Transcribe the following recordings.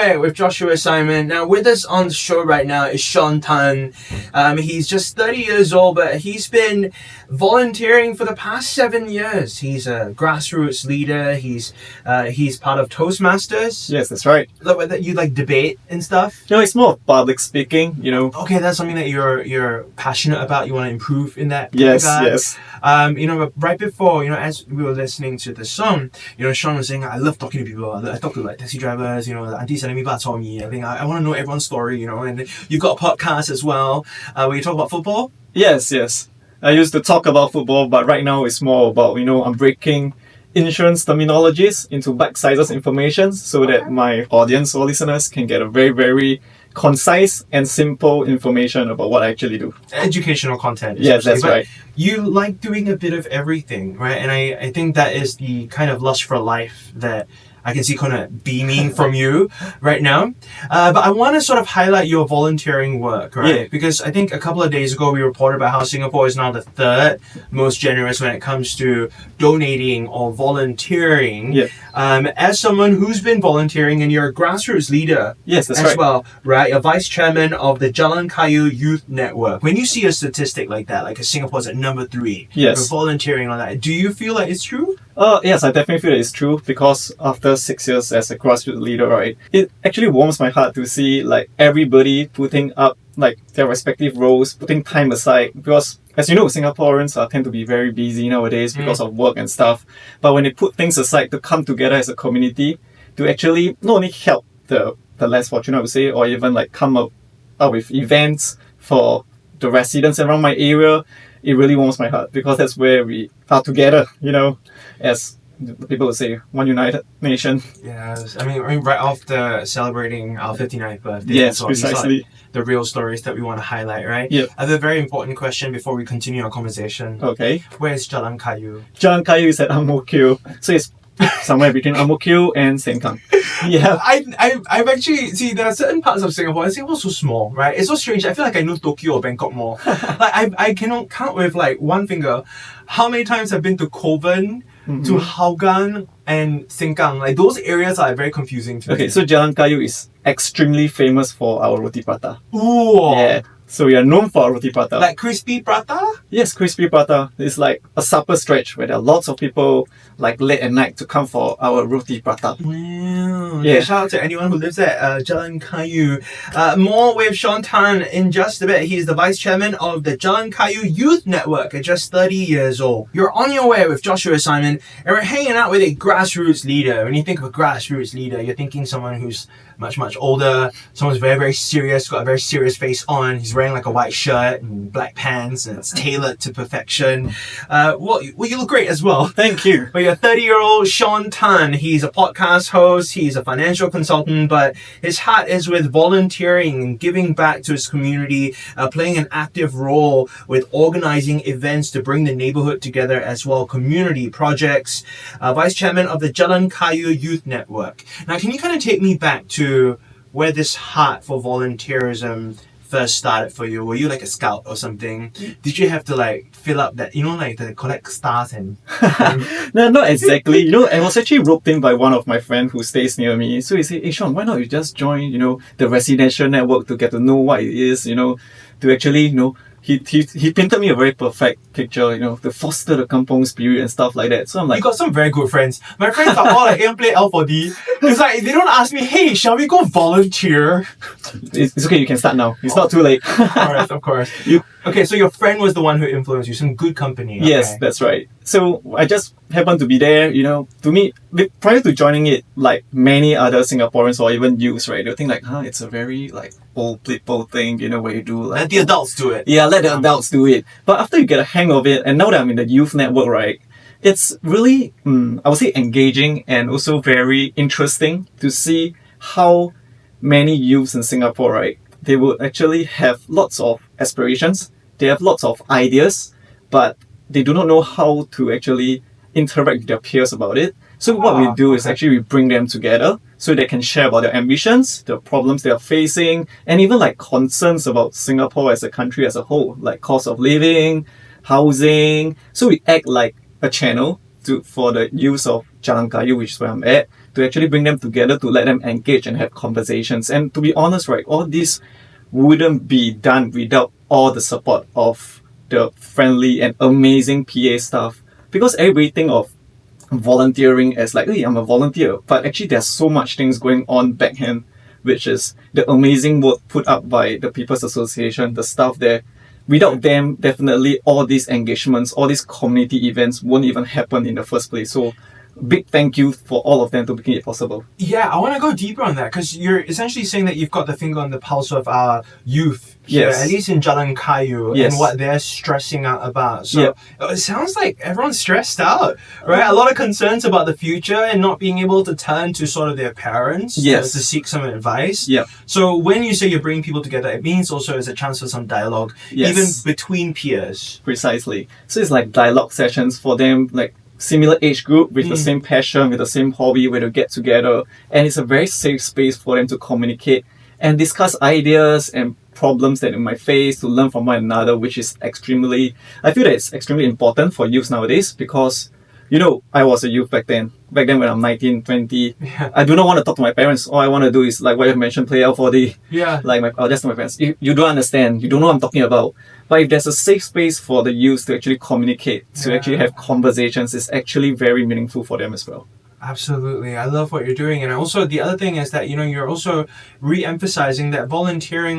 Way with Joshua Simon. Now, with us on the show right now is Sean Tan. He's just 30 years old, but he's been volunteering for the past 7 years. He's a grassroots leader. He's part of Toastmasters. Yes, that's right. You like debate and stuff? No, it's more of public speaking, Okay, that's something that you're passionate about. You want to improve in that Yes, regard. yes. Right before, as we were listening to the song, Sean was saying, I love talking to people. I talk to like taxi drivers, the aunties selling me bak chor mee. I think I want to know everyone's story, and you've got a podcast as well, where you talk about football. Yes, yes. I used to talk about football, but right now it's more about, I'm breaking insurance terminologies into bite-sized information so that my audience or listeners can get a very, very concise and simple information about what I actually do. Educational content. Yes, that's right. You like doing a bit of everything, right? And I think that is the kind of lust for life that I can see kind of beaming from you right now. But I want to sort of highlight your volunteering work, right? Yeah. Because I think a couple of days ago we reported about how Singapore is now the third most generous when it comes to donating or volunteering. Yeah. As someone who's been volunteering and you're a grassroots leader Yes, that's as right. well, right? You're vice chairman of the Jalan Kayu Youth Network. When you see a statistic like that, like Singapore's at number 3, Yes. for volunteering on that, do you feel like it's true? Yes, I definitely feel that it's true because after 6 years as a grassroots leader, right, it actually warms my heart to see like everybody putting up like their respective roles, putting time aside because as you know, Singaporeans tend to be very busy nowadays because of work and stuff. But when they put things aside to come together as a community to actually not only help the less fortunate, I would say, or even like come up with events for the residents around my area, it really warms my heart because that's where we are together, as the people would say, one united nation. Yes, I mean right after celebrating our 59th birthday. Yes, so these are, precisely. like, the real stories that we want to highlight, right? Yep. I have a very important question before we continue our conversation. Okay. Where is Jalan Kayu? Jalan Kayu is at Ang Mo Kio, so it's somewhere between Ang Mo Kio and Sengkang. Yeah. I've actually, see, there are certain parts of Singapore, and Singapore's so small, right? It's so strange. I feel like I know Tokyo or Bangkok more. Like, I cannot count with like one finger how many times I've been to Kovan, to Hougang, and Sengkang. Like, those areas are very confusing to me. Okay, so Jalan Kayu is extremely famous for our roti prata. Ooh. Yeah. So we are known for our roti prata. Like crispy prata? Yes, crispy prata. It's like a supper stretch where there are lots of people like late at night to come for our roti prata. Wow. Yeah. Shout out to anyone who lives at Jalan Kayu. More with Sean Tan in just a bit. He's the vice chairman of the Jalan Kayu Youth Network at just 30 years old. You're on your way with Joshua Simon, and we're hanging out with a grassroots leader. When you think of a grassroots leader, you're thinking someone who's much, much older, someone's very, very serious, got a very serious face on. He's wearing like a white shirt and black pants, and it's tailored to perfection. Well, you look great as well. Thank you. But you're 30-year-old Sean Tan. He's a podcast host, he's a financial consultant, but his heart is with volunteering and giving back to his community, playing an active role with organizing events to bring the neighborhood together as well, community projects, vice chairman of the Jalan Kayu Youth Network. Now, can you kind of take me back to where this heart for volunteerism first started for you? Were you like a scout or something? Did you have to like fill up that, like to collect stars and... No, not exactly. I was actually roped in by one of my friends who stays near me. So he said, hey Sean, why not you just join, the residential network to get to know what it is, to actually, he painted me a very perfect picture, to foster the kampong spirit and stuff like that. So I'm like... You got some very good friends. My friends are all like, play L4D. It's like, they don't ask me, hey, shall we go volunteer? It's okay, you can start now. It's not too late. Of course. Okay, so your friend was the one who influenced you, some good company. Okay. Yes, that's right. So I just happened to be there, to me, prior to joining it, like many other Singaporeans or even youths, right, they'll think like, it's a very like old people thing, where you do like... Let the adults do it. Yeah, let the adults do it. But after you get a hang of it, and now that I'm in the youth network, right, it's really, I would say engaging and also very interesting to see how many youths in Singapore, right, they would actually have lots of aspirations, they have lots of ideas, but they do not know how to actually interact with their peers about it. So what we do is actually we bring them together so they can share about their ambitions, the problems they are facing, and even like concerns about Singapore as a country as a whole, like cost of living, housing. So we act like a channel for the use of Jalan Kayu, which is where I'm at, to actually bring them together, to let them engage and have conversations. And to be honest, right, all this wouldn't be done without all the support of the friendly and amazing PA staff. Because everybody think of volunteering as like, hey, I'm a volunteer. But actually there's so much things going on backhand, which is the amazing work put up by the People's Association, the staff there. Without them, definitely all these engagements, all these community events won't even happen in the first place. So big thank you for all of them to making it possible. Yeah, I want to go deeper on that because you're essentially saying that you've got the finger on the pulse of our youth here, Yes. at least in Jalan Kayu, Yes. and what they're stressing out about. So Yep. it sounds like everyone's stressed out, right? A lot of concerns about the future and not being able to turn to sort of their parents Yes. to seek some advice. Yep. So when you say you're bringing people together, it means also it's a chance for some dialogue, Yes. even between peers. Precisely. So it's like dialogue sessions for them, like similar age group with the same passion, with the same hobby, where they get together. And it's a very safe space for them to communicate and discuss ideas and problems that they might face, to learn from one another, which is I feel that it's extremely important for youth nowadays because, you know, I was a youth back then. Back then when I'm 19, 20, Yeah. I do not want to talk to my parents. All I want to do is, like what you mentioned, play L4D. Yeah. Like I'll just tell my parents, you don't understand, you don't know what I'm talking about. But if there's a safe space for the youth to actually communicate, to actually have conversations, it's actually very meaningful for them as well. Absolutely. I love what you're doing. And also the other thing is that, you know, you're also re-emphasizing that volunteer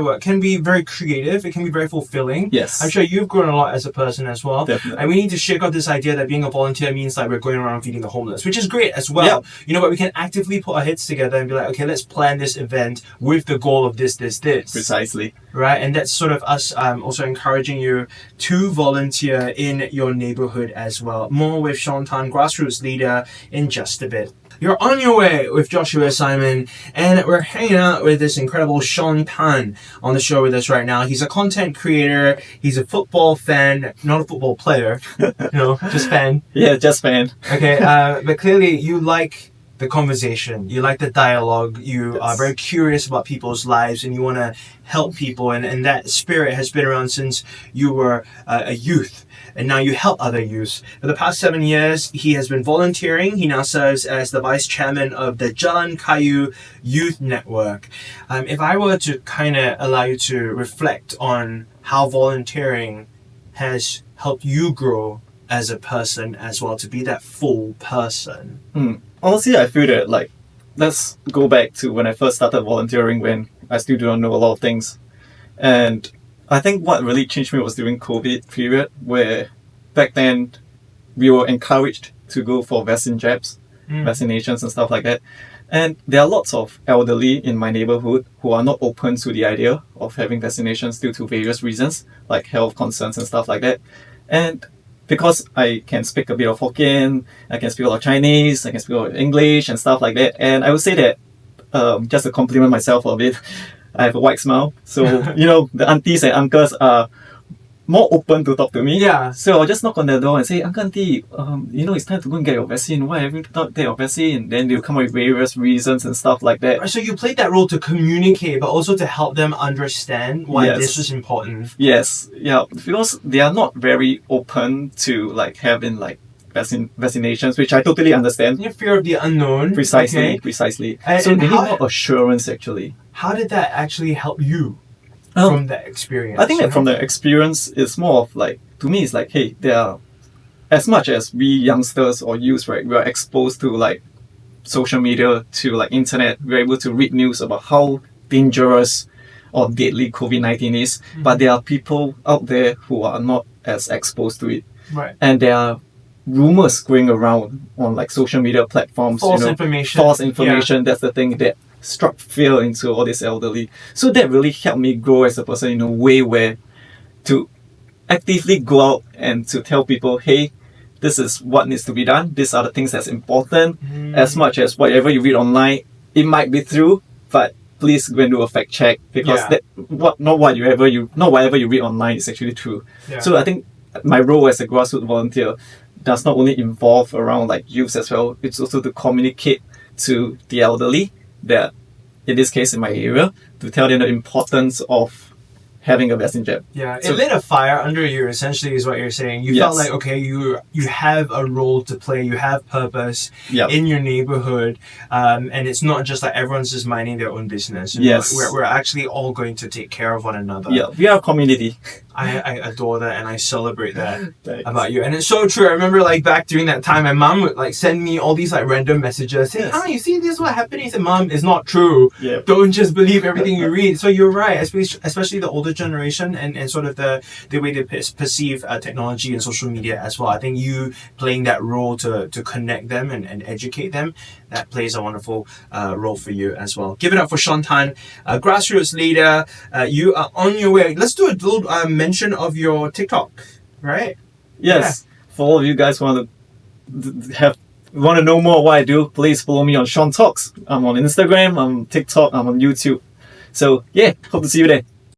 work can be very creative. It can be very fulfilling. Yes. I'm sure you've grown a lot as a person as well. Definitely. And we need to shake off this idea that being a volunteer means like we're going around feeding the homeless, which is great as well. Yep. You know, but we can actively put our heads together and be like, okay, let's plan this event with the goal of this. Precisely. Right, and that's sort of us also encouraging you to volunteer in your neighborhood as well. More with Sean Tan, Grassroots leader, in just a bit. You're on your way with Joshua Simon, and we're hanging out with this incredible Sean Tan on the show with us right now. He's a content creator, he's a football fan, not a football player, just fan. Yeah, just fan. Okay, but clearly you like the conversation, you like the dialogue, you are very curious about people's lives and you want to help people, and that spirit has been around since you were a youth, and now you help other youths. For the past 7 years, he has been volunteering. He now serves as the vice chairman of the Jalan Kayu Youth Network. If I were to kind of allow you to reflect on how volunteering has helped you grow as a person as well, to be that full person. Honestly, I feel that, like, let's go back to when I first started volunteering, when I still do not know a lot of things. And I think what really changed me was during COVID period, where back then we were encouraged to go for vaccinations and stuff like that. And there are lots of elderly in my neighborhood who are not open to the idea of having vaccinations due to various reasons, like health concerns and stuff like that. And because I can speak a bit of Hokkien, I can speak a lot of Chinese, I can speak a lot of English and stuff like that. And I would say that, just to compliment myself a bit, I have a white smile. So, the aunties and uncles are more open to talk to me. Yeah. So I'll just knock on their door and say, Uncle, auntie, it's time to go and get your vaccine. Why haven't you not get your vaccine? Then they'll come up with various reasons and stuff like that. So you played that role to communicate, but also to help them understand why this was important. Yes, yeah, because they are not very open to like having like vaccinations, which I totally understand. Your fear of the unknown. Precisely. And, so and they need how, more assurance actually. How did that actually help you from that experience? I think that from the experience, it's more of like, to me, it's like, hey, there are, as much as we youngsters or youth, right, we are exposed to like social media, to like internet, we're able to read news about how dangerous or deadly COVID-19 is, but there are people out there who are not as exposed to it. Right. And there are rumors going around on like social media platforms. False information. That's the thing that struck fear into all this elderly. So that really helped me grow as a person in a way where to actively go out and to tell people, hey, this is what needs to be done. These are the things that's important. As much as whatever you read online, it might be true, but please go and do a fact check, because not whatever you read online is actually true. Yeah. So I think my role as a grassroots volunteer does not only involve around like youth as well, it's also to communicate to the elderly that, in this case in my area, to tell them the importance of having a vesting jab. Yeah, So- it lit a fire under you, essentially, is what you're saying. You Yes. felt like, okay, you have a role to play, you have purpose Yeah. in your neighborhood, and it's not just like everyone's just minding their own business. You know, Yes. we're actually all going to take care of one another. Yeah, we are a community. I adore that and I celebrate that Thanks. about you. And it's so true. I remember like back during that time, my mom would like send me all these like random messages saying, Yes. you see this is what happened? I said, Mom, it's not true. Yeah. Don't just believe everything you read. So you're right, especially the older generation and sort of the way they perceive technology and social media as well. I think you playing that role to connect them and educate them, that plays a wonderful role for you as well. Give it up for Sean Tan, grassroots leader. You are on your way. Let's do a little mention of your TikTok, right? Yes. For all of you guys who want to know more what I do, please follow me on Sean Talks. I'm on Instagram, I'm on TikTok, I'm on YouTube. So yeah, hope to see you there.